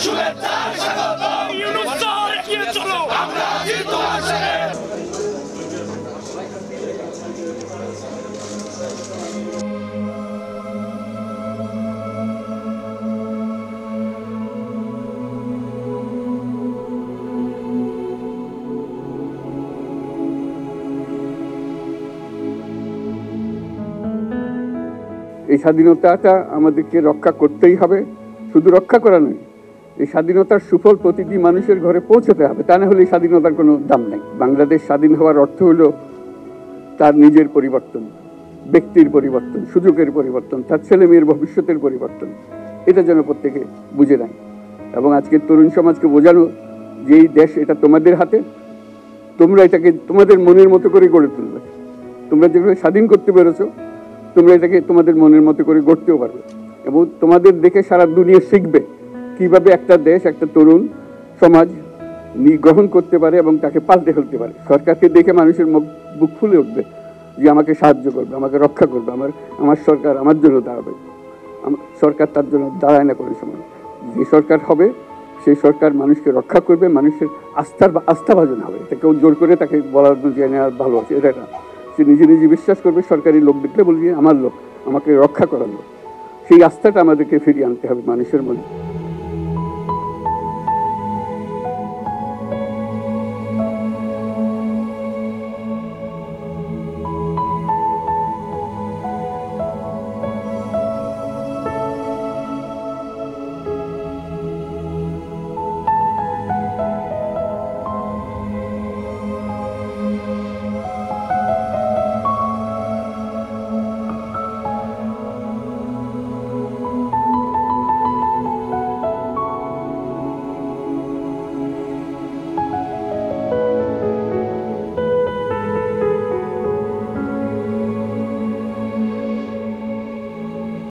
শুভেচ্ছা স্বাগতম ইউনূস স্যার এগিয়ে চলো আমরা জিতবো আসরে। এই স্বাধীনতাটা আমাদেরকে রক্ষা করতেই হবে, শুধু রক্ষা করা নয়, এই স্বাধীনতার সুফল প্রতিটি মানুষের ঘরে পৌঁছতে হবে, তা না হলে এই স্বাধীনতার কোনো দাম নেই। বাংলাদেশ স্বাধীন হওয়ার অর্থ হলো তার নিজের পরিবর্তন, ব্যক্তির পরিবর্তন, সুযোগের পরিবর্তন, তার ছেলে মেয়ের ভবিষ্যতের পরিবর্তন। এটা যেন প্রত্যেকে বুঝে নেয় এবং আজকের তরুণ সমাজকে বোঝানো যে এই দেশ এটা তোমাদের হাতে, তোমরা এটাকে তোমাদের মনের মতো করে গড়ে তুলবে। তোমরা যেভাবে স্বাধীন করতে পেরেছো, তোমরা এটাকে তোমাদের মনের মতো করে গড়তেও পারবে এবং তোমাদের দেখে সারা দুনিয়া শিখবে কিভাবে একটা দেশ, একটা তরুণ সমাজ গ্রহণ করতে পারে এবং তাকে পাল্টে ফেলতে পারে। সরকারকে দেখে মানুষের বুক ফুলে উঠবে যে আমাকে সাহায্য করবে, আমাকে রক্ষা করবে, আমার সরকার আমার জন্য দাঁড়াবে। সরকার তার জন্য দাঁড়ায় না কোনো সময়। যে সরকার হবে সেই সরকার মানুষকে রক্ষা করবে, মানুষের আস্থাভাজন হবে। এটা কেউ জোর করে তাকে বলার জন্য ভালো আছে এটা না, সে নিজে নিজে বিশ্বাস করবে। সরকারি লোক দেখলে বলবে আমার লোক, আমাকে রক্ষা করার লোক। সেই আস্থাটা আমাদেরকে ফিরিয়ে আনতে হবে মানুষের মধ্যে।